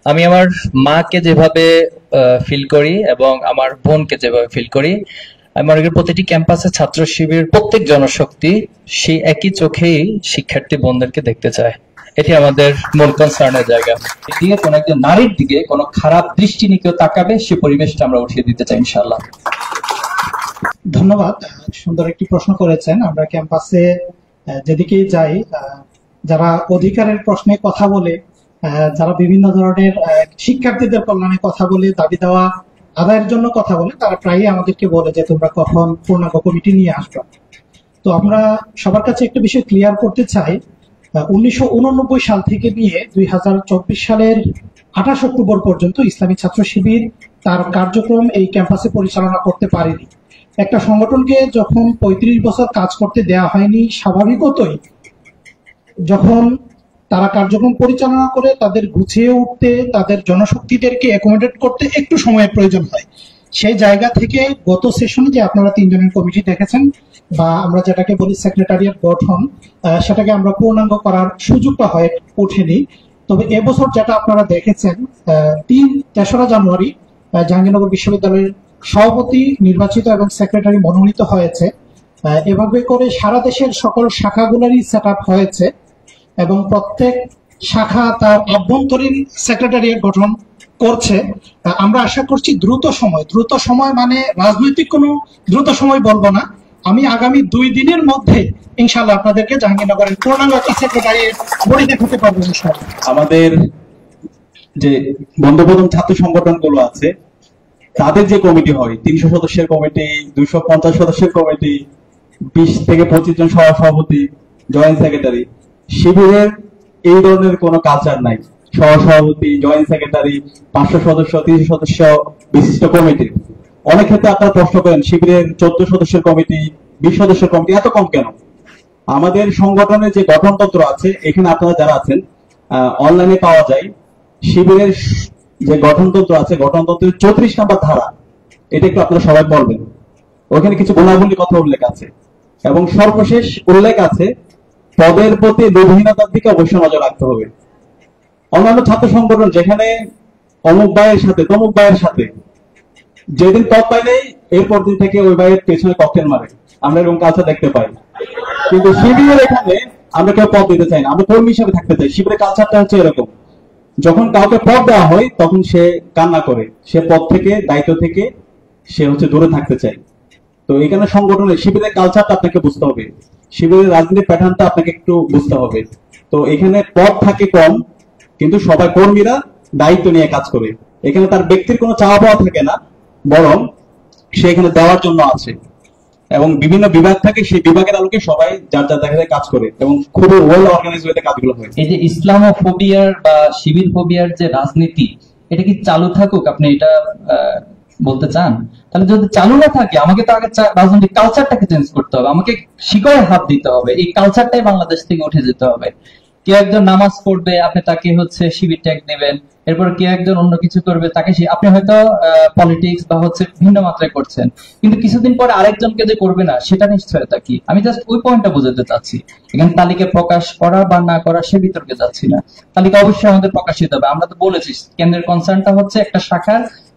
আমি আমার মাকে যেভাবে ফিল করি এবং আমার বোনকে যেভাবে ফিল করি, আমি মনে করি প্রতিটি ক্যাম্পাসে ছাত্র শিবির প্রত্যেক জনশক্তি সেই একই চোখেই শিক্ষার্থী বোনদেরকে দেখতে চায়। এটি আমাদের মূল কনসার্নের জায়গা। দিয়ে কোন একজন নারীর দিকে কোনো খারাপ দৃষ্টি নিয়ে কেউ তাকাবে, সে পরিবেশটা আমরা উঠিয়ে দিতে চাই ইনশাআল্লাহ। ধন্যবাদ। সুন্দর একটি প্রশ্ন করেছেন। আমরা ক্যাম্পাসে যেদিকেই যাই, যারা অধিকারের প্রশ্নে কথা বলে, যারা বিভিন্ন ধরনের শিক্ষার্থীদের কল্যাণে কথা বলে, দাবি দেওয়া আদায়ের জন্য কথা বলে, তারা প্রায়ই আমাদেরকে বলে যে তোমরা কখন পূর্ণাঙ্গ কমিটি নিয়ে আসবে। তো আমরা সবার কাছে একটা বিষয় ক্লিয়ার করতে চাই, 1989 সাল থেকে নিয়ে 2024 সালের 28 অক্টোবর পর্যন্ত ইসলামী ছাত্র শিবির তার কার্যক্রম এই ক্যাম্পাসে পরিচালনা করতে পারেনি। একটা সংগঠনকে যখন 35 বছর কাজ করতে দেয়া হয়নি, স্বাভাবিকতই যখন তারা কার্যক্রম পরিচালনা করে তাদের গুছিয়ে উঠতে, তাদের জনশক্তিদেরকে অ্যাকোমোডেট করতে একটু সময়ের প্রয়োজন হয়। সেই জায়গা থেকে গত সেশনে যে আপনারা 3 জনের কমিটি দেখেছেন, বা আমরা যেটাকে বলি সেক্রেটারিয়েট গঠন, সেটাকে আমরা পূর্ণাঙ্গ করার সুযোগটা হয়ে ওঠেনি। তবে এবছর যেটা আপনারা দেখেছেন, 3-4 জানুয়ারি জাহাঙ্গীরনগর বিশ্ববিদ্যালয়ের সভাপতি নির্বাচিত এবং সেক্রেটারি মনোনীত হয়েছে। এভাবে করে সারা দেশের সকল শাখাগুলোরই সেট আপ হয়েছে এবং প্রত্যেক শাখা তার অভ্যন্তরীণ সেক্রেটারিয়েট গঠন করছে। আমরা আশা করছি দ্রুত সময় মানে রাজনৈতিক কোনো দ্রুত সময় বলবো না, আমি আগামী 2 দিনের মধ্যে ইনশাআল্লাহ আপনাদেরকে জাহাঙ্গীরনগরের পূর্ণাঙ্গ সেক্রেটারিয়েট বডি দেখাতে পারবো ইনশাআল্লাহ। আমাদের যে বন্ধুপ্রথম ছাত্র সংগঠন গুলো আছে, তাদের যে কমিটি হয়, 300 সদস্যের কমিটি, 250 সদস্যের কমিটি, 20 থেকে 25 জন সভাপতি, জয়েন্ট সেক্রেটারি, শিবিরের এই ধরনের কোনো কালচার নাই। সভাপতি, জয়েন্ট সেক্রেটারি, 500 সদস্য, 300 সদস্য বিশিষ্ট কমিটি। অনেক ক্ষেত্রে আপনারা প্রশ্ন করেন শিবিরের 14 সদস্যের কমিটি, 20 সদস্যের কমিটি এত কম কেন? আমাদের সংগঠনের যে গঠনতন্ত্র আছে, এখানে আপনারা যারা আছেন অনলাইনে পাওয়া যায়। শিবিরের যে গঠনতন্ত্র আছে, গঠনতন্ত্রের 34 নম্বর ধারা, এটা একটু আপনারা সবাই বলবেন। ওখানে কিছু গুণাবলী কথা উল্লেখ আছে এবং সর্বশেষ উল্লেখ আছে পদের প্রতি লোভহীনতার দিকে অবশ্যই নজর রাখতে হবে। অন্যান্য ছাত্র সংগঠন যেখানে অমুক ভাইয়ের সাথে তমুক ভাইয়ের সাথে, যেদিন পদ পাই নেই এরপর দিন থেকে ওই ভাইয়ের পেছনে ককটেল মারে, আমরা এরকম কালচার দেখতে পাই। কিন্তু শিবিরের এখানে আমরা কেউ পদ দিতে চাই না, আমরা কর্মী হিসেবে থাকতে চাই। শিবিরের কালচারটা হচ্ছে এরকম, যখন কাউকে পদ দেওয়া হয় তখন সে কান্না করে, সে পদ থেকে দায়িত্ব থেকে সে দূরে থাকতে চায়। তো এখানে সংগঠনের শিবিরের কালচারটা আপনাকে বুঝতে হবে, শিবিরের রাজনীতির প্যাটার্নটা আপনাকে একটু বুঝতে হবে। তো এখানে পদ থাকে কম, কিন্তু সবাই কর্মীরা দায়িত্ব নিয়ে কাজ করে। এখানে তার ব্যক্তির কোনো চাওয়া পাওয়া থাকে না, বরং সে এখানে দেওয়ার জন্য আছে এবং বিভিন্ন বিভাগ থাকে, সেই বিভাগের আলোকে সবাই যার যার জায়গায় কাজ করে এবং খুবই ওয়েল অর্গানাইজ ওয়েতে কাজগুলো হয়। এই যে ইসলামোফোবিয়ার বা শিবির ফোবিয়ার যে রাজনীতি, এটা কি চালু থাকুক, আপনি এটা বলতে চান? তাহলে যদি চালু না থাকে, আমাকে তো আগে রাজনৈতিক কালচারটাকে চেঞ্জ করতে হবে, আমাকে শিকড়ে হাত দিতে হবে, এই কালচারটাই বাংলাদেশ থেকে উঠে যেতে হবে। কেউ একজন নামাজ পড়বে, আপনি তাকে শিবির ট্যাগ দিবেন। এরপর কেউ একজন অন্য কিছু করবে, তাকে আপনি হয়তো পলিটিক্স বা ভিন্ন মাত্রায় করছেন, কিন্তু কিছুদিন পরে আরেকজনকে যে করবে না, সেটা নিশ্চয়তা কি? আমি জাস্ট ওই পয়েন্টটা বোঝাতে চাচ্ছি। এখানে তালিকা প্রকাশ করা বা না করা সে বিতর্কে যাচ্ছি না, তালিকা অবশ্যই আমাদের প্রকাশিত হবে। আমরা তো বলেছি কেন্দ্রের কনসার্নটা হচ্ছে একটা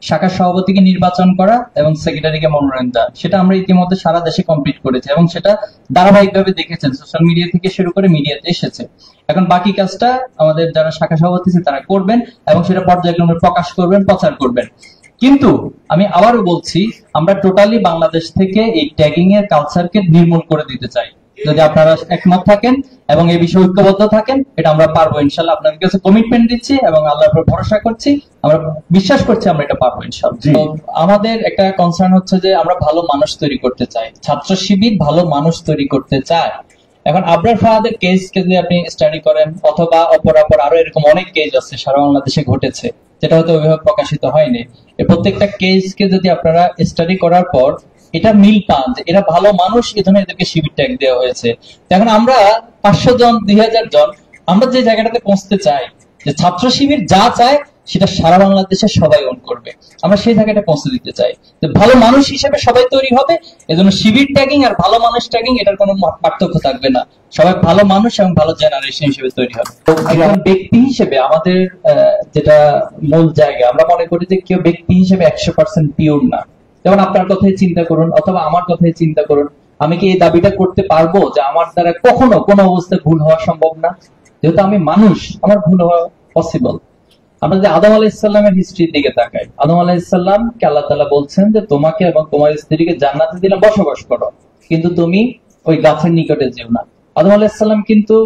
শাখার সভাপতিকে নির্বাচন করা এবং সেক্রেটারিকে মনোনয়ন দেওয়া। সেটা আমরা ইতিমধ্যে সারা দেশে কমপ্লিট করেছি এবং সেটা ধারাবাহিকভাবে দেখেছেন, সোশ্যাল মিডিয়া থেকে শুরু করে মিডিয়াতে এসেছে। এখন বাকি কাজটা আমাদের যারা শাখা সভাপতি তারা করবেন এবং সেটা পর্যায়ক্রমে প্রকাশ করবেন, প্রচার করবেন। কিন্তু আমি আবারও বলছি, আমরা টোটালি বাংলাদেশ থেকে এই ট্যাগিং এর কালচারকে নির্মূল করে দিতে চাই। যদি আপনারা একমত থাকেন এবং এই বিষয়ে ঐক্যবদ্ধ থাকেন, এটা আমরা পারবো ইনশাল্লাহ। আপনাদের কাছে কমিটমেন্ট দিচ্ছি এবং আল্লাহর উপর ভরসা করছি, আমরা বিশ্বাস করছি আমরা এটা পারবো ইনশাল্লাহ। আমাদের একটা কনসার্ন হচ্ছে যে আমরা ভালো মানুষ তৈরি করতে চাই, ছাত্র শিবির ভালো মানুষ তৈরি করতে চায়। এখন আবরার ফাহাদের কেসকে যদি আপনি স্টাডি করেন, অথবা অপরাপর আরো এরকম অনেক কেস আছে সারা বাংলাদেশে ঘটেছে, যেটা হয়তো ওইভাবে প্রকাশিত হয়নি। এই প্রত্যেকটা কেসকে যদি আপনারা স্টাডি করার পর এটা মিল পান যে এরা ভালো মানুষ, এই জন্য এদেরকে শিবির ট্যাগ দেওয়া হয়েছে। এখন আমরা 500 জন 2000 জন আমরা যে জায়গাটাতে পৌঁছতে চাই, যে ছাত্র শিবির যা চায় সেটা সারা বাংলাদেশে সবাই ওন করবে। আমরা সেই জায়গাটা পৌঁছে দিতে চাই যে ভালো মানুষ হিসেবে সবাই তৈরি হবে, এজন্য শিবির ট্যাগিং আর ভালো মানুষ ট্যাগিং এটার কোনো পার্থক্য থাকবে না, সবাই ভালো মানুষ এবং ভালো জেনারেশন হিসেবে তৈরি হবে। একজন ব্যক্তি হিসেবে আমাদের যেটা মূল জায়গা, আমরা মনে করি যে কেউ ব্যক্তি হিসেবে 100% পিওর না। যেমন আপনার কথাই চিন্তা করুন অথবা আমার কথাই চিন্তা করুন, আমি কি এই দাবিটা করতে পারবো যে আমার দ্বারা কখনো কোনো অবস্থায় ভুল হওয়া সম্ভব না? যেহেতু আমি মানুষ, আমার ভুল হওয়া পসিবল। আমরা যদি আদম আলাইহিসসালামের হিস্ট্রির দিকে তাকাই, আদম আলাইহিসসালামকে আল্লাহ তাআলা বলছেন যে তোমাকে এবং তোমার স্ত্রীকে জান্নাতে দিলাম, বসবাস করো, কিন্তু তুমি ওই গাছের নিকটে যেও না। আদম আলাইহিসসালাম কিন্তু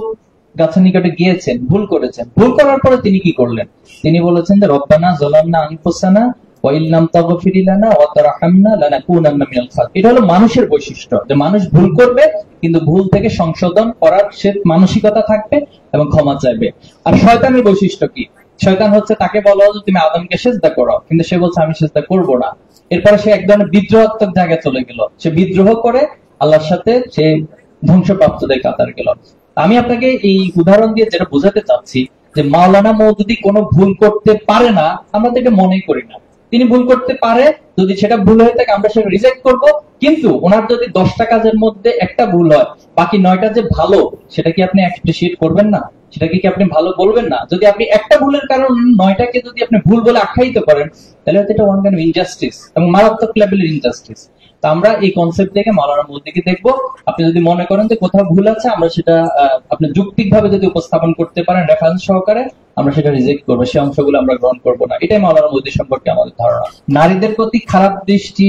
গাছের নিকটে গিয়েছেন, ভুল করেছেন। ভুল করার পরে তিনি কি করলেন? তিনি বলেছেন যে রব্বানা যালামনা আনফুসানা ওয়া ইল্লাম তাগফির লানা ওয়া তারহামনা লানাকুনান্না মিনাল খাসিরিন। এটা হলো মানুষের বৈশিষ্ট্য, যে মানুষ ভুল করবে কিন্তু ভুল থেকে সংশোধন করার সে মানসিকতা থাকবে এবং ক্ষমা চাইবে। আর শয়তানের বৈশিষ্ট্য কি? শয়তান হচ্ছে তাকে বলা হলো তুমি আদমকে সিজদা করো, কিন্তু সে বলছে আমি সিজদা করব না। এরপরে সে এক ধরনের বিদ্রোহাত্মক জায়গায় চলে গেল, সে বিদ্রোহ করে আল্লাহর সাথে সে ধ্বংসপ্রাপ্তদের কাতার গেল। আমি আপনাকে এই উদাহরণ দিয়ে যেটা বোঝাতে চাচ্ছি যে মাওলানা মওদুদি কোনো ভুল করতে পারে না, আমরা তো এটা মনেই করি না। তিনি ভুল করতে পারে, যদি সেটা ভুল হয়ে থাকে আমরা সেটা রিজেক্ট করব, কিন্তু ওনার যদি 10টা কাজের মধ্যে একটা ভুল হয়, বাকি 9টা যে ভালো, সেটা কি আপনি অ্যাপ্রিশিয়েট করবেন না? সেটাকে কি আপনি ভালো বলবেন না? যদি আপনি একটা ভুলের কারণে 9টাকে যদি আপনি ভুল বলে আখ্যায়িত করেন, তাহলে হয়তো এটা ওয়ান কাইন্ড অফ ইনজাস্টিস এবং মারাত্মক লেভেলের ইনজাস্টিস। তা আমরা এই কনসেপ্ট থেকে মাওলানা মওদুদিকে দেখবো। আপনি যদি মনে করেন যে কোথাও ভুল আছে, আমরা সেটা আপনি যৌক্তিক ভাবে যদি উপস্থাপন করতে পারেন রেফারেন্স সহকারে, আমরা সেটা রিজেক্ট করবো, সেই অংশগুলো আমরা গ্রহণ করবো না। এটাই মাওলানা মওদুদি সম্পর্কে আমাদের ধারণা। নারীদের প্রতি খারাপ দৃষ্টি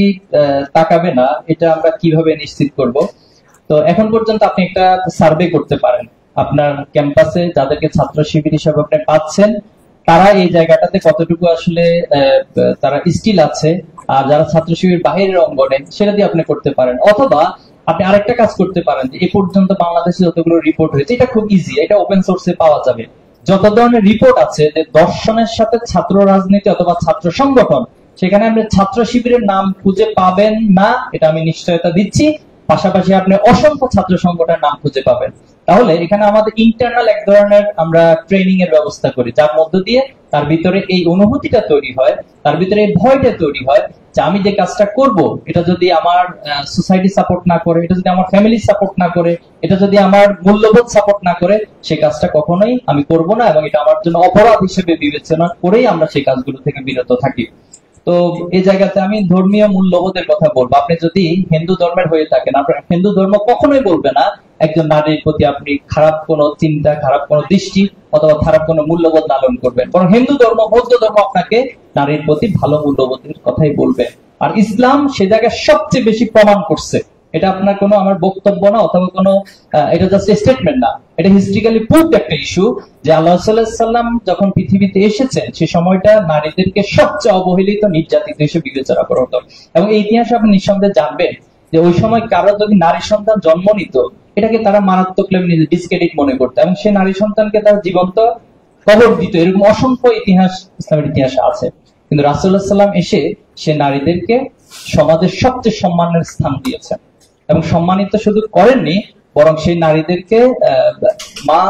তাকাবে না, এটা আমরা কিভাবে নিশ্চিত করব? তো এখন পর্যন্ত আপনি একটা সার্ভে করতে পারেন আপনার ক্যাম্পাসে যাদেরকে ছাত্র শিবির হিসাবে আপনি পাচ্ছেন, তারা এই জায়গাটাতে কতটুকু আসলে তারা স্কিল আছে, আর যারা ছাত্র শিবির বাহিরের অঙ্গনে, সেটা দিয়ে আপনি করতে পারেন। অথবা আপনি আরেকটা কাজ করতে পারেন যে এই পর্যন্ত বাংলাদেশে যতগুলো রিপোর্ট হয়েছে, এটা খুব ইজি, এটা ওপেন সোর্সে পাওয়া যাবে। যত ধরনের রিপোর্ট আছে যে দর্শনের সাথে ছাত্র রাজনীতি অথবা ছাত্র সংগঠন, সেখানে আপনি ছাত্র শিবিরের নাম খুঁজে পাবেন না, এটা আমি নিশ্চয়তা দিচ্ছি। পাশাপাশি আপনি অসংখ্য ছাত্র সংগঠনের নাম খুঁজে পাবেন। তাহলে এখানে আমাদের ইন্টারনাল এক ধরনের আমরা ট্রেনিং এর ব্যবস্থা করি, যার মধ্য দিয়ে তার ভিতরে এই অনুভূতিটা তৈরি হয়, তার ভিতরে এই ভয়টা তৈরি হয় যে আমি যে কাজটা করব, এটা যদি আমার সোসাইটি সাপোর্ট না করে, এটা যদি আমার ফ্যামিলি সাপোর্ট না করে, এটা যদি আমার মূল্যবোধ সাপোর্ট না করে, সেই কাজটা কখনোই আমি করব না, এবং এটা আমার জন্য অপরাধ হিসেবে বিবেচনা করেই আমরা সেই কাজগুলো থেকে বিরত থাকি। তো এই জায়গাতে আমি ধর্মীয় মূল্যবোধের কথা বলবো। আপনি যদি হিন্দু ধর্মের হয়ে থাকেন, আপনার হিন্দু ধর্ম কখনোই বলবে না একজন নারীর প্রতি আপনি খারাপ কোনো চিন্তা, খারাপ কোনো দৃষ্টি অথবা খারাপ কোনো মূল্যবোধ লালন করবেন, বরং হিন্দু ধর্ম, বৌদ্ধ ধর্ম আপনাকে নারীর প্রতি ভালো মূল্যবোধের কথাই বলবে। আর ইসলাম সে জায়গায় সবচেয়ে বেশি প্রমাণ করছে, এটা আপনার কোনো আমার বক্তব্য না অথবা কোনো এটা জাস্ট স্টেটমেন্ট না, এটা হিস্ট্রিক্যালি প্রুভড একটা ইস্যু যে আল্লাহ সাল্লাল্লাহু আলাইহি সাল্লাম যখন পৃথিবীতে এসেছেন, সেই সময়টা নারীদেরকে সবচেয়ে অবহেলিত, নির্যাতিত হিসেবে বিবেচনা করা হতো। এবং এই ইতিহাসে আপনি নিঃসন্দেহে জানবেন যে ওই সময় কারো যদি নারী সন্তান জন্ম নিত, এটাকে তারা মারাত্মক লেভেলে ডিসক্রেডিট মনে করতো, এবং সেই নারী সন্তানকে তারা জীবন্ত কবর দিত। এরকম অসংখ্য ইতিহাস ইসলামের ইতিহাসে আছে। কিন্তু রাসূলুল্লাহ সাল্লাল্লাহু আলাইহি ওয়াসাল্লাম এসে সে নারীদেরকে সমাজের সবচেয়ে সম্মানের স্থান দিয়েছেন, এবং সম্মানিত শুধু করেননি, বরং সেই নারীদেরকে মা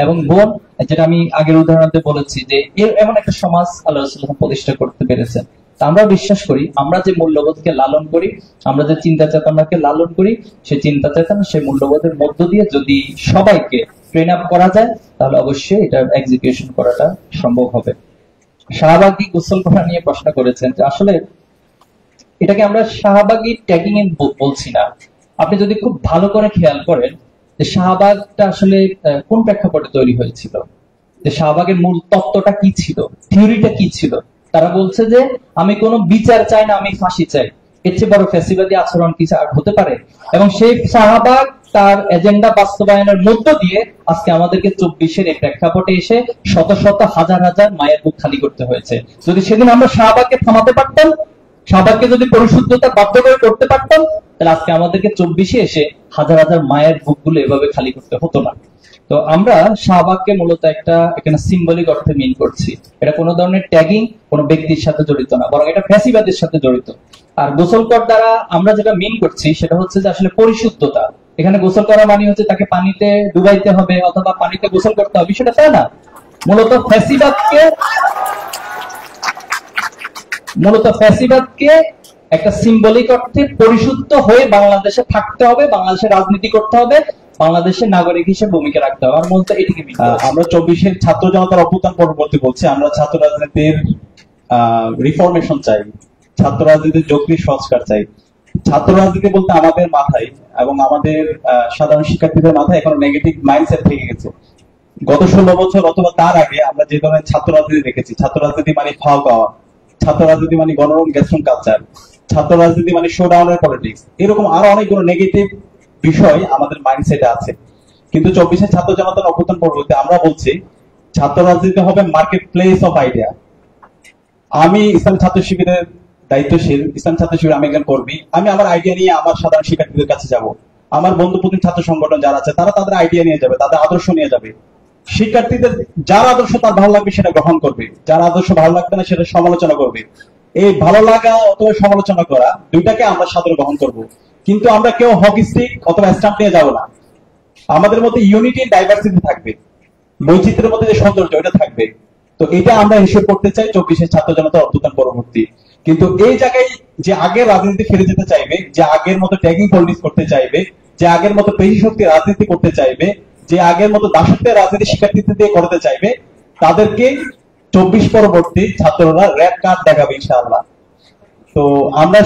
এবং বোন, যেটা আমি আগের উদাহরণে বলেছি যে এমন একটা সমাজ আল্লাহ রাসূল প্রতিষ্ঠা করতে পেরেছেন। আমরা বিশ্বাস করি, আমরা যে মূল্যবোধকে লালন করি, আমরা যে চিন্তা চেতনাকে লালন করি, সেই চিন্তা চেতনা, সেই মূল্যবোধের মধ্য দিয়ে যদি সবাইকে ট্রেন আপ করা যায়, তাহলে অবশ্যই এটা এক্সিকিউশন করাটা সম্ভব হবে। শাহবাগী গোসল করা নিয়ে প্রশ্ন করেছেন, যে আসলে এটাকে আমরা শাহবাগী ট্যাগিং এ বলছি না। আপনি যদি খুব ভালো করে খেয়াল করেন যে শাহবাগটা আসলে কোন প্রেক্ষাপটে তৈরি হয়েছিল, যে শাহবাগের মূল তত্ত্বটা কি ছিল, থিওরিটা কি ছিল। তারা বলছে যে আমি কোনো বিচার চাই না, আমি ফাঁসি চাই। এর চেয়ে বড় ফ্যাসিবাদী আচরণ কি হতে পারে? এবং সেই শাহবাগ তার এজেন্ডা বাস্তবায়নের মধ্য দিয়ে আজকে আমাদেরকে 24-এর এই প্রেক্ষাপটে এসে শত শত হাজার হাজার মায়ের বুক খালি করতে হয়েছে। যদি সেদিন আমরা শাহবাগকে থামাতে পারতাম, শাহবাগকে যদি পরিশুদ্ধতা বাধ্য করে করতে পারতাম, তাহলে আজকে আমাদেরকে 24-এ এসে হাজার হাজার মায়ের বুকগুলো এভাবে খালি করতে হতো না। তো আমরা শাহবাগকে মূলত একটা এখানে সিম্বলিক অর্থে মিন করছি। এটা কোনো ধরনের ট্যাগিং কোনো ব্যক্তির সাথে জড়িত না, বরং এটা ফ্যাসিবাদের সাথে জড়িত। আর গোসল কর দ্বারা আমরা যেটা মিন করছি সেটা হচ্ছে যে আসলে পরিশুদ্ধতা। এখানে গোসল করা মানে হচ্ছে তাকে পানিতে ডুবাইতে হবে অথবা পানিতে গোসল করতে হবে, সেটা তাই না। মূলত ফ্যাসিবাদকে মূলত ফ্যাসিবাদকে একটা সিম্বলিক অর্থে পরিশুদ্ধ হয়ে বাংলাদেশে থাকতে হবে, বাংলাদেশে রাজনীতি করতে হবে, বাংলাদেশের নাগরিক হিসেবে ভূমিকা রাখতে হবে। আমার মূলত এটিকে আমরা 24-এর ছাত্র জনতার অভ্যুত্থান পরবর্তী বলছি, আমরা ছাত্র রাজনীতির রিফরমেশন চাই, ছাত্র রাজনীতির যৌক্তিক সংস্কার চাই। ছাত্র রাজনীতি বলতে আমাদের মাথায় এবং আমাদের সাধারণ শিক্ষার্থীদের মাথায় এখনো নেগেটিভ মাইন্ডসেট থেকে গেছে। গত 16 বছর অথবা তার আগে আমরা যে ধরনের ছাত্র রাজনীতি দেখেছি, ছাত্র রাজনীতি মানে ফাও পাওয়া, ছাত্র রাজনীতি মানে গণরম গ্যাস্ট্রন কালচার, ছাত্র রাজনীতি মানে শোডাউনের পলিটিক্স, এরকম আরো অনেকগুলো নেগেটিভ বিষয় আমাদের মাইন্ডসেটে আছে। কিন্তু 24-এর ছাত্র জনতার অভ্যুত্থান পরবর্তী আমরা বলছি ছাত্র রাজনীতি হবে মার্কেট প্লেস অফ আইডিয়া। আমি ইসলাম ছাত্র শিবিরের দায়িত্বশীল, ইসলাম ছাত্র শিবির আমি একজন কর্মী, আমি আমার আইডিয়া নিয়ে আমার সাধারণ শিক্ষার্থীদের কাছে যাব, আমার বন্ধু প্রতিম ছাত্র সংগঠন যারা আছে তারা তাদের আইডিয়া নিয়ে যাবে, তাদের আদর্শ নিয়ে যাবে। শিক্ষার্থীদের যার আদর্শ তার ভালো লাগবে সেটা গ্রহণ করবে, যার আদর্শ ভালো লাগবে না সেটা সমালোচনা করবে। এই ভালো লাগা অথবা সমালোচনা করা দুইটাকে আমরা সাদরে গ্রহণ করব, কিন্তু আমরা কেউ হকি স্টিক অথবা স্ট্যাম্প নিয়ে যাবো না। আমাদের মধ্যে ইউনিটি ডাইভার্সিটি থাকবে, বৈচিত্র্যের মধ্যে যে সৌন্দর্য এটা থাকবে। তো এটা আমরা হিসেব করতে চাই 24-এর ছাত্র জনতার অভ্যুত্থান পরবর্তী। কিন্তু এই জায়গায় যে আগের রাজনীতি ফিরে যেতে চাইবে, যে আগের মতো ট্যাগিং পলিটিক্স করতে চাইবে, যে আগের মতো পেশি শক্তি রাজনীতি করতে চাইবে, যে আগের মতো দাসত্বের রাজনীতি শিক্ষার্থীদের দিয়ে করতে চাইবে, তাদেরকে 24 পরবর্তী ছাত্ররা রেড কার্ড দেখাবে ইনশাআল্লাহ। তো আমরা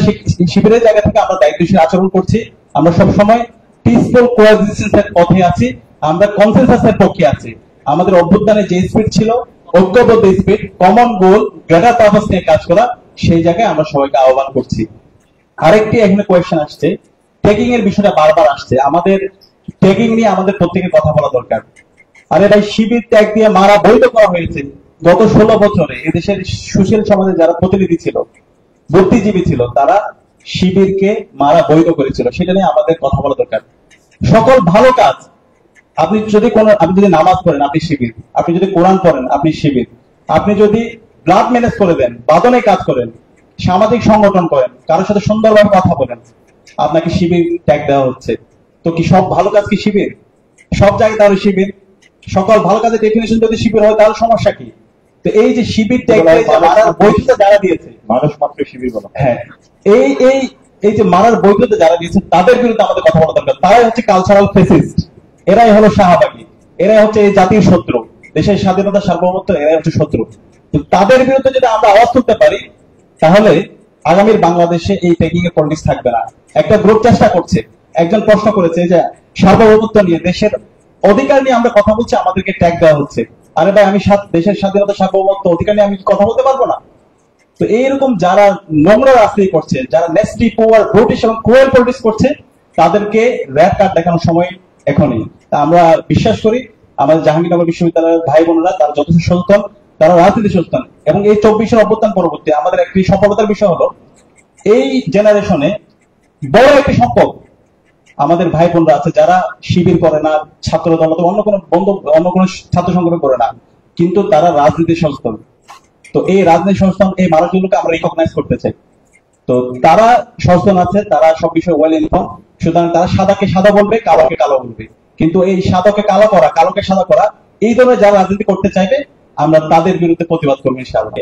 শিবিরের জায়গা থেকে আমরা দায়িত্বশীল আচরণ করছি, আমরা সবসময় পিসফুল কোএক্সিস্টেন্সের পথে আছি, আমরা কনসেনসাসের পক্ষে আছি। আমাদের অভ্যুত্থানে যে স্পিড ছিল, ঐক্যবদ্ধ স্পিড, কমন গোল, গ্রেটার পারপাস নিয়ে কাজ করা, সেই জায়গায় আমরা সবাইকে আহ্বান করছি। আরেকটি এখানে কোয়েশ্চেন আসছে, ট্যাগিং এর বিষয়টা বারবার আসছে, আমাদের ট্যাগিং নিয়ে আমাদের প্রত্যেকের কথা বলা দরকার। আরে ভাই, শিবির ট্যাগ দিয়ে মারা বৈধ করা হয়েছে। গত 16 বছরে এদেশের সুশীল সমাজে যারা প্রতিনিধি ছিল, বুদ্ধিজীবী ছিল, তারা শিবিরকে মারা বৈধ করেছিল, সেটা নিয়ে আমাদের কথা বলা দরকার। সকল ভালো কাজ, আপনি যদি নামাজ পড়েন আপনি শিবির, আপনি যদি কোরআন পড়েন আপনি শিবির, আপনি যদি ব্লাড ম্যানেজ করে দেন, বাদনে কাজ করেন, সামাজিক সংগঠন করেন, কারোর সাথে সুন্দরভাবে কথা বলেন, আপনাকে শিবির ট্যাগ দেওয়া হচ্ছে। তো কি সব ভালো কাজ কি শিবির? সব জায়গায় তাহলে শিবির, সকল ভালো কাজের ডেফিনেশন যদি শিবির হয় তাহলে সমস্যা কি? তো এই যে শিবির ট্যাগ মারার বৈধতা যারা দিয়েছে, মানুষ মাত্র শিবির বলা, হ্যাঁ, এই এই এই যে মারার বৈধতা যারা দিয়েছে তাদের বিরুদ্ধে আমাদের কথা বলা দরকার। তারাই হচ্ছে কালচারাল ফেসিস্ট, এরাই হলো শাহবাগী, এরাই হচ্ছে এই জাতির শত্রু, দেশের স্বাধীনতা সার্বভৌমত্ব, এরাই হচ্ছে শত্রু। তো তাদের বিরুদ্ধে যদি আমরা আওয়াজ তুলতে পারি তাহলে আগামীর বাংলাদেশে এই ট্যাগিং এর পলিটিক্স থাকবে না। একটা গ্রুপ চেষ্টা করছে, একজন প্রশ্ন করেছে যে সার্বভৌমত্ব নিয়ে, দেশের অধিকার নিয়ে আমরা কথা বলছি, আমাদেরকে ট্যাগ দেওয়া হচ্ছে। আরে ভাই, আমি দেশের স্বাধীনতা সার্বভৌমত্ব অধিকার নিয়ে আমি কথা বলতে পারবো না? তো এইরকম যারা নোংরা রাজনীতি করছে, যারা নেস্টি পোয়ার ব্রুটিশ এবং ক্রুয়েল পলিটিক্স করছে, তাদেরকে রেড কার্ড দেখানোর সময় এখনই। তা আমরা বিশ্বাস করি আমাদের জাহাঙ্গীরনগর বিশ্ববিদ্যালয়ের ভাই বোনেরা তারা যথেষ্ট সচেতন, তারা রাজনীতি সচেতন। এবং এই 24-এর অভ্যুত্থান পরবর্তী আমাদের একটি সফলতার বিষয় হলো এই জেনারেশনে বড় একটি সম্পদ আমাদের ভাই বোনরা আছে যারা শিবির করে না, ছাত্র দল অন্য কোনো ছাত্র সংগঠন করে না, কিন্তু তারা রাজনীতি সচেতন। তো এই রাজনীতি সচেতন এই মানুষগুলোকে আমরা রিকগনাইজ করতে চাই। তো তারা সচেতন আছে, তারা সব বিষয়ে ওয়েল ইনফর্ম, সুতরাং তারা সাদাকে সাদা বলবে, কালোকে কালো বলবে। কিন্তু এই সাদাকে কালো করা, কালোকে সাদা করা, এই ধরনের যারা রাজনীতি করতে চাইবে আমরা তাদের বিরুদ্ধে প্রতিবাদ করবো ইনশাআল্লাহ।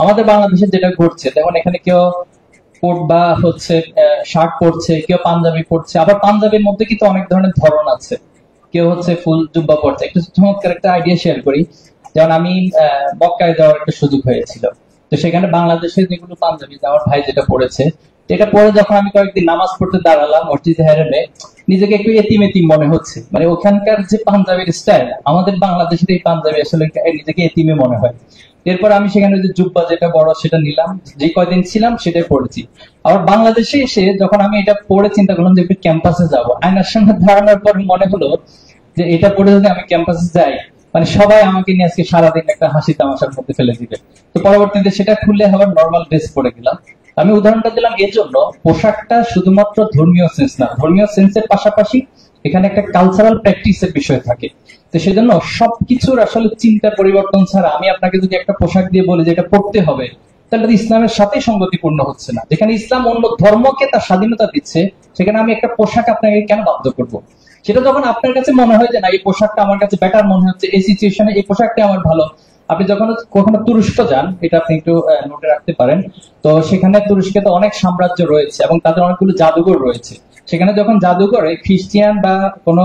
আমাদের বাংলাদেশে যেটা ঘটছে, দেখুন এখানে কেউ কোট বা শার্ট পরছে, কেউ পাঞ্জাবি পরছে, আবার পাঞ্জাবির মধ্যে কিন্তু অনেক ধরনের ধরন আছে, কেউ ফুল জুব্বা পরছে। একটু চমৎকার একটা আইডিয়া শেয়ার করি। যেমন আমি মক্কায় যাওয়ার একটা সুযোগ হয়েছিল, তো সেখানে বাংলাদেশের যেগুলো পাঞ্জাবি আমার ভাই যেটা পড়েছে, এটা পরে যখন আমি কয়েকদিন নামাজ পড়তে দাঁড়ালাম মসজিদে হেরেমে, নিজেকে একটু এতিম এতিম মনে হচ্ছে। মানে ওখানকার যে পাঞ্জাবির স্টাইল, আমাদের বাংলাদেশের এই পাঞ্জাবি আসলে নিজেকে এতিমে মনে হয়। এরপর আমি সেখানে যে জুব্বা যেটা বড় সেটা নিলাম, যে কয়দিন ছিলাম সেটাই পড়েছি। আবার বাংলাদেশে এসে যখন আমি এটা পড়ে চিন্তা করলাম যে একটু ক্যাম্পাসে যাবো, আয়নার সামনে দাঁড়ানোর পর মনে হলো যে এটা পড়ে যদি আমি ক্যাম্পাসে যাই, মানে সবাই আমাকে নিয়ে আজকে সারাদিন একটা হাসি তামাশার মধ্যে ফেলে দিবে। তো পরবর্তীতে সেটা খুলে আবার নর্মাল ড্রেস পরে গেলাম। আমি উদাহরণটা দিলাম এর জন্য, পোশাকটা শুধুমাত্র ধর্মীয় সেন্স না, ধর্মীয় সেন্সের পাশাপাশি এখানে একটা কালচারাল প্র্যাকটিসের বিষয় থাকে। তো সেজন্য সবকিছুর আসলে চিন্তা পরিবর্তন ছাড়া আমি আপনাকে যদি একটা পোশাক দিয়ে বলি যে এটা পড়তে হবে, তাহলে ইসলামের সাথে সঙ্গতিপূর্ণ হচ্ছে না। যেখানে ইসলাম অন্য ধর্মকে তার স্বাধীনতা দিচ্ছে, সেখানে আমি একটা পোশাক আপনাকে কেন বাধ্য করবো? সেটা যখন আপনার কাছে মনে হয় যে না, এই পোশাকটা আমার কাছে বেটার মনে হচ্ছে, এই সিচুয়েশনে এই পোশাকটা আমার ভালো, আপনি যখন কখনো তুরস্ক যান, এটা আপনি একটু নোটে রাখতে পারেন। তো সেখানে তুরস্কে তো অনেক সাম্রাজ্য রয়েছে এবং তাদের অনেকগুলো জাদুঘর রয়েছে। সেখানে যখন জাদুঘরে খ্রিস্টিয়ান বা কোনো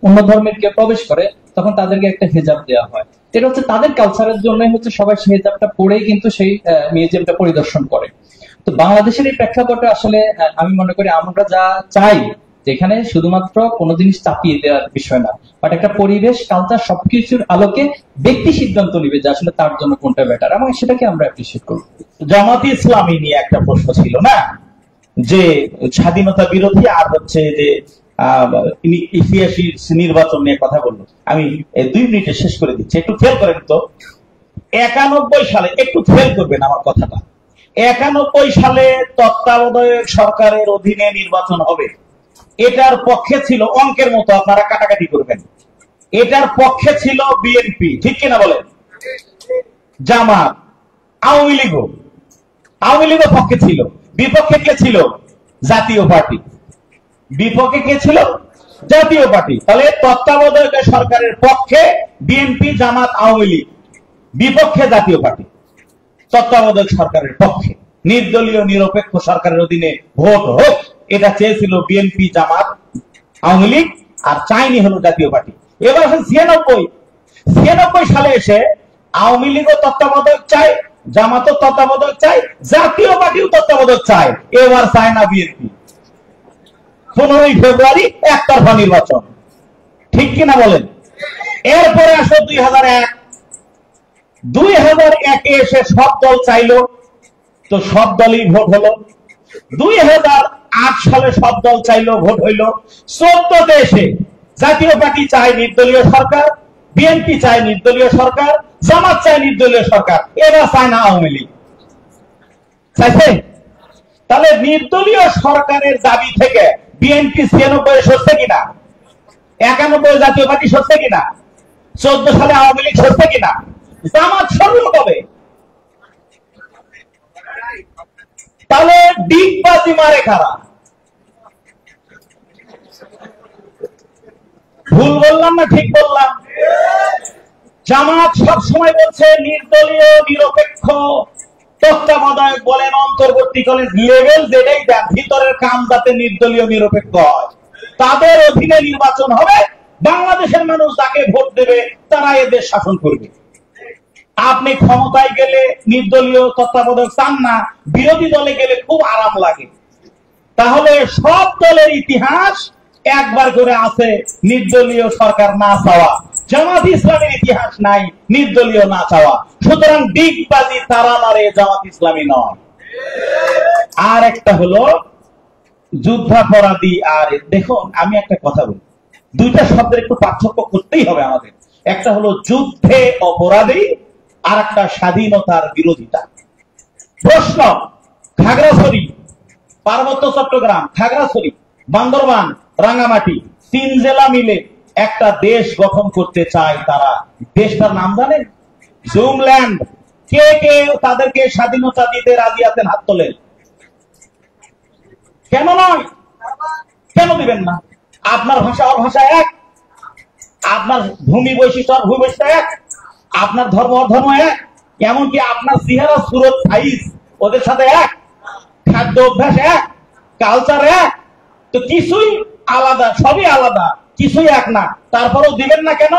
অন্য ধর্মের কেউ প্রবেশ করে, তখন তাদেরকে একটা হেজাব দেওয়া হয়। এটা হচ্ছে তাদের কালচারের জন্যই হচ্ছে সবাই সেই হেজাবটা পরেই কিন্তু সেই মিউজিয়ামটা পরিদর্শন করে। তো বাংলাদেশের এই প্রেক্ষাপটে আসলে আমি মনে করি আমরা যা চাই, যেখানে শুধুমাত্র কোনো জিনিস চাপিয়ে দেওয়ার বিষয় না, বাট একটা পরিবেশ, কালচার, সবকিছুর আলোকে ব্যক্তি সিদ্ধান্ত নিবে যে আসলে তার জন্য কোনটা বেটার, এবং সেটাকে আমরা অ্যাপ্রিসিয়েট করব। জামাতে ইসলামী নিয়ে একটা প্রশ্ন ছিল না, যে স্বাধীনতা বিরোধী আর হচ্ছে যে ইতিহাসী নির্বাচন নিয়ে কথা বললো। আমি 2 মিনিটে শেষ করে দিচ্ছি, একটু খেয়াল করেন তো। 91 সালে, একটু খেয়াল করবেন আমার কথাটা, 91 সালে তত্ত্বাবধায়ক সরকারের অধীনে নির্বাচন হবে, এটার পক্ষে ছিল, অঙ্কের মতো আপনারা কাটাকাটি করবেন, এটার পক্ষে ছিল বিএনপি, ঠিক কিনা বলেন? জামাত, আওয়ামী লীগও পক্ষে ছিল। বিপক্ষে কে ছিল? জাতীয় পার্টি। বিপক্ষে কে ছিল? জাতীয় পার্টি। তাহলে তত্ত্বাবধায়ক সরকারের পক্ষে বিএনপি, জামাত, আওয়ামী লীগ, বিপক্ষে জাতীয় পার্টি। তত্ত্বাবধায়ক সরকারের পক্ষে নির্দলীয় নিরপেক্ষ সরকারের অধীনে ভোট হোক, এটা চেয়েছিল বিএনপি, জামাত, আওয়ামী লীগ, আর চাইনি হলো জাতীয় পার্টি। এবার 96 সালে এসে আওয়ামী লীগও তত্ত্বাবধায়ক চায়, জামাতও তত্ত্বাবধায়ক চায়, জাতীয় পার্টিও তত্ত্বাবধায়ক চায়, এবার চায় না বিএনপি। 15 ফেব্রুয়ারি একতরফা নির্বাচন, ঠিক কিনা বলেন? এরপরে আসো 2001 এসে সব দল চাইলো, তো সব দলই ভোট হলো। 2008 সালে সব দল চাইলো, ভোট হইলো। 14তে এসে জাতীয় পার্টি চায় নির্দলীয় সরকার, বিএনপি চায় নির্দলীয় সরকার, জামাত চায় নির্দলীয় সরকার, এরা চায় না আওয়ামী লীগ। চাইছে? তাহলে নির্দলীয় সরকারের দাবি থেকে বিএনপি 96 সরছে কিনা? 91 জাতীয় পার্টি সরছে কিনা? 14 সালে আওয়ামী লীগ সরছে কিনা? জামাত সরল কবে? তাহলে ডিগবাজি মারে কারা? ভুল বললাম না ঠিক বললাম? জামাত সব সময় বলছে নির্দলীয় নিরপেক্ষ, তত্ত্বাবধায়ক বলেন, অন্তর্বর্তীকালীন লেভেল যেটাই দেন, ভিতরের কাম যাতে নির্দলীয় নিরপেক্ষ হয়, তাদের অধীনে নির্বাচন হবে, বাংলাদেশের মানুষ যাকে ভোট দেবে তারা এদের শাসন করবে। আপনি ক্ষমতায় গেলে নির্দলীয় তত্ত্বাবধায়ক চান না, বিরোধী দলে গেলে খুব আরাম লাগে। তাহলে সব দলের ইতিহাস একবার করে আছে নির্দলীয় সরকার না চাওয়া, জামাত ইসলামের ইতিহাস নাই নির্দলীয় না চাওয়া। সুতরাং ডিগবাজি তারা মারে, জামাত ইসলামী নয়। আর একটা হলো যুদ্ধাপরাধী। আর দেখুন, আমি একটা কথা বলি, দুইটা শব্দের একটু পার্থক্য করতেই হবে আমাদের। একটা হলো যুদ্ধে অপরাধী, আর একটা স্বাধীনতার বিরোধিতা। প্রশ্ন, খাগড়াছড়ি, পার্বত্য চট্টগ্রাম, খাগড়াছড়ি, বান্দরবান, রাঙ্গামাটি, 3 জেলা মিলে একটা দেশ গঠন করতে চায় তারা। দেশটার নাম জানেন? জুমল্যান্ড। কে কে তাদেরকে স্বাধীনতা দিতে রাজি আছেন? হাত তোলেন। কেন নয়? কেন দিবেন না? আপনার ভাষা ওর ভাষা এক, আপনার ভূমি বৈশিষ্ট্য আর ভূমি বৈশিষ্ট্য এক, আপনার ধর্ম ওর ধর্ম এক, এমনকি আপনার চেহারা, সুরত, সাইজ ওদের সাথে এক, খাদ্য অভ্যাস এক, কালচার এক, তো কিছুই আলাদা, সবই আলাদা, কিছুই এক না। তারপরেও দিবেন না কেন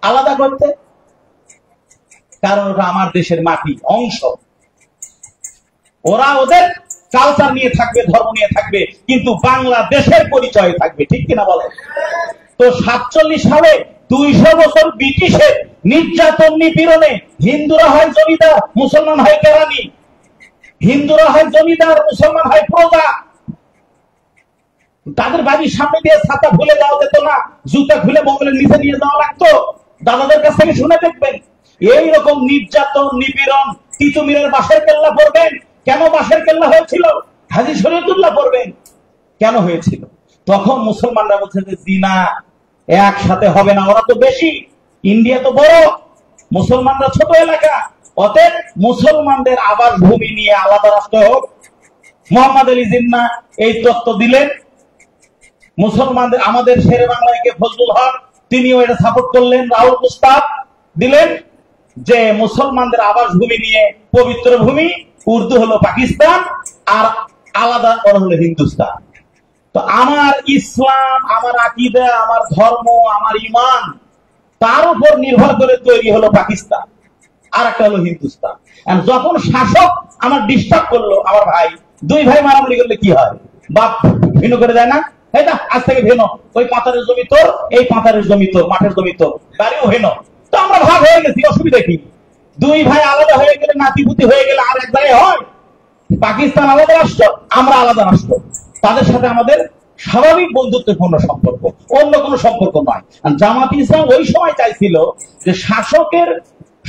আলাদা করতে? কারণ ওটা আমার দেশের মাটি, অংশ। ওরা ওদের কালচার নিয়ে থাকবে, ধর্ম নিয়ে থাকবে, কিন্তু বাংলাদেশের পরিচয় থাকবে, ঠিক কিনা বলেন? তো 47 সালে 200 বছর ব্রিটিশের নির্যাতন নিপীড়নে হিন্দুরা হয় জমিদার, মুসলমান হয় কেরানি, হিন্দুরা হয় জমিদার, মুসলমান হয় প্রজা। তাদের বাড়ির সামনে দিয়ে ছাতা খুলে দেওয়া যেত না, জুতা খুলে বগলের নিচে নিয়ে যাওয়া লাগতো। দাদাদের কাছ থেকে শুনে দেখবেন এইরকম নির্যাতন নিপীড়ন। তিতুমিরের বাঁশের কেল্লা পড়বেন, কেন বাঁশের কেল্লা হয়েছিল? হাজী শরীয়তুল্লাহ পড়বেন, কেন হয়েছিল? তখন মুসলমানরা বলছে যে জিনা একসাথে হবে না, ওরা তো বেশি, ইন্ডিয়া তো বড়, মুসলমানরা ছোট এলাকা, অতএব মুসলমানদের আবাস ভূমি নিয়ে আলাদা রাষ্ট্র হোক। মোহাম্মদ আলী জিন্না এই তত্ত্ব দিলেন। মুসলমানদের, আমাদের শেরে বাংলায় কে ফজলুল হক, তিনিও এটা সাপোর্ট করলেন। রাহুল মুস্তাফ দিলেন। যে মুসলমানদের আবাস ভূমি নিয়ে পবিত্র ভূমি, উর্দু হলো পাকিস্তান আর আলাদা হলো হিন্দুস্তান। তো আমার ইসলাম, আমার আকীদা, আমার ধর্ম, আমার ঈমান, তার উপর নির্ভর করে তৈরি হলো পাকিস্তান, আর একটা হলো হিন্দুস্তান। যখন শাসক আমার ডিস্টার্ব করলো, আমার ভাই, দুই ভাই মারামারি করলে কি হয়? বাপ ভিন্ন করে দেয় না? তাই না? আজ থেকে ভিন্ন, ওই পাতারের জমি তোর, এই পাতারের জমি তোর, মাঠের জমি তোর, গাড়িও ভিন্ন। তো আমরা ভাগ হয়ে গেছি, অসুবিধা কি? দুই ভাই আলাদা হয়ে গেলে, নাতিপুতি হয়ে গেলে আর এক জায়গায় হয়। পাকিস্তান আলাদা রাষ্ট্র, আমরা আলাদা রাষ্ট্র, তাদের সাথে আমাদের স্বাভাবিক বন্ধুত্বপূর্ণ সম্পর্ক, অন্য কোনো সম্পর্ক নয়। জামাত ইসলাম ওই সময় চাইছিল যে শাসকের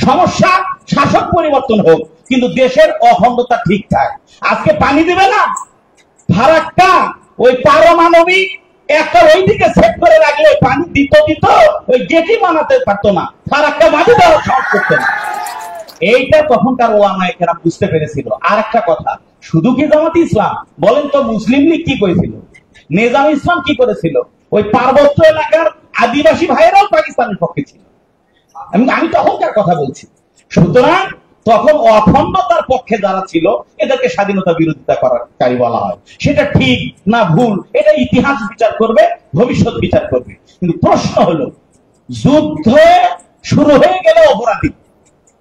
সমস্যা, শাসক পরিবর্তন হোক, কিন্তু দেশের অখণ্ডতা ঠিক থাকে। আজকে পানি দিবে না, ফারাক্কা ওই পারমাণবিক একটা ওইদিকে সেট করে রাখলে পানি দিত, ওই গেটি বানাতে পারতো না, ফারাক্কা মাঝে দেওয়ার সাহস করতো না। এইটা তখনকার ওলামায়ে কেরাম বুঝতে পেরেছিল। আর একটা কথা, শুধু কি জামাত ইসলাম, বলেন তো মুসলিম লীগ কি করেছিল, নিজাম ইসলাম কি করেছিল? ওই পার্বত্য এলাকার আদিবাসী ভাইয়েরাও পাকিস্তানের পক্ষে ছিল। আমি তখনকার কথা বলছি। সুতরাং তখন অখণ্ডতার পক্ষে যারা ছিল, এদেরকে স্বাধীনতা বিরোধিতা করাকারী বলা হয়। সেটা ঠিক না ভুল, এটা ইতিহাস বিচার করবে, ভবিষ্যৎ বিচার করবে। কিন্তু প্রশ্ন হলো, যুদ্ধ শুরু হয়ে গেলে অপরাধী,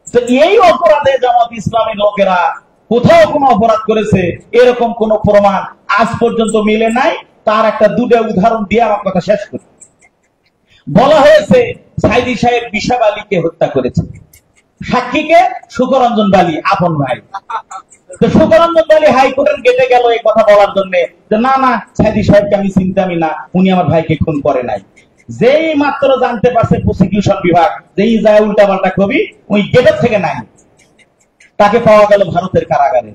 তো এই অপরাধে জামাত ইসলামের লোকেরা কোথাও কোনো অপরাধ করেছে এরকম কোন প্রমাণ আজ পর্যন্ত মিলে নাই। তার একটা দুটো উদাহরণ দিয়ে আমার কথা শেষ করি। বলা হয়েছে সাইদি সাহেব বিশাব আলীকে হত্যা করেছে, সাক্ষীকে শুকরঞ্জন বালী, আপন ভাই। তো শুকরঞ্জন বালী হাইকোর্টের গেটে গেল এই কথা বলার জন্য যে না না, সাইদি সাহেবকে আমি চিনতামই না, উনি আমার ভাইকে খুন করে নাই। যেই মাত্র জানতে পারছে প্রসিকিউশন বিভাগ, যেই যায় উল্টা পাল্টা কবি, ওই গেটের থেকে নাই, তাকে পাওয়া গেল ভারতের কারাগারে।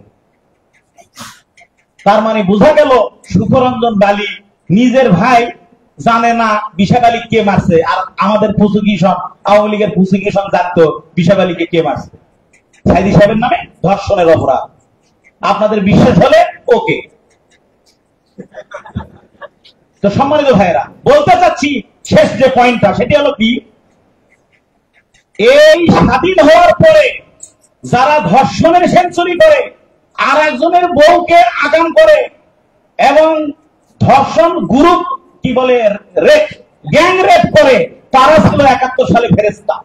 তার মানে বোঝা গেল শুকরঞ্জন বালী নিজের ভাই জানে না বিশাব আলী কে মারছে, আর আমাদের প্রসিকিউশন, আওয়ামী লীগের প্রসিকিউশন জানতো বিশাব আলীকে কে মারছে। সাইদি সাহেবের নামে ধর্ষণের অপরাধ। আপনাদের বিশ্বাস হলে ওকে। তো সম্মানিত ভাইয়েরা, বলতে চাচ্ছি শেষ যে পয়েন্টটা, সেটি হলো কি, এই স্বাধীন হওয়ার পরে যারা ধর্ষণের সেঞ্চুরি করে, আর একজনের বউকে আগাম করে, এবং ধর্ষণ গ্রুপ কি বলে রেপ, গ্যাং রেপ করে, তারা ছিল 71 সালে ফেরেশতা।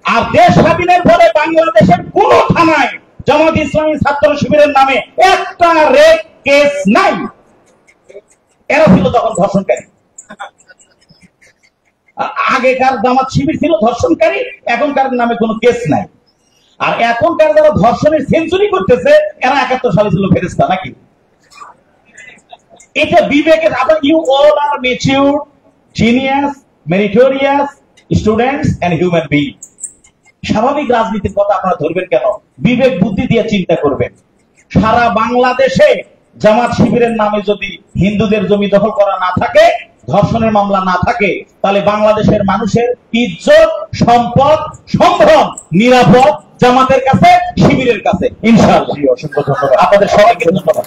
আর দেশ স্বাধীনের পরে বাংলাদেশের কোন থানায় জামাত ইসলামী ছাত্র শিবিরের নামে একটা রেপ কেস নাই। এরা ছিল তখন ধর্ষণকারী। আগেকার জামাত শিবির ছিল ধর্ষণকারী, এখনকার নামে কোনো কেস নাই। আর এখনকার যারা ধর্ষণের সেঞ্চুরি করতেছে, এরা 71 সালে ছিল ফেরেশতা নাকি? এটা বিবেকের। আবার you all are mature, genius, meritorious students and human being. স্বাভাবিক রাজনীতির কথা আপনারা ধরবেন কেন? বিবেক বুদ্ধি দিয়ে চিন্তা করবেন। সারা বাংলাদেশে জামাত শিবিরের নামে যদি হিন্দুদের জমি দখল করা না থাকে, ধর্ষণের মামলা না থাকে, তাহলে বাংলাদেশের মানুষের ইজ্জত, সম্পদ, সম্ভ্রম নিরাপদ জামাতের কাছে, শিবিরের কাছে, ইনশাআল্লাহ। অসংখ্য ধন্যবাদ আপনাদের সবাইকে। ধন্যবাদ।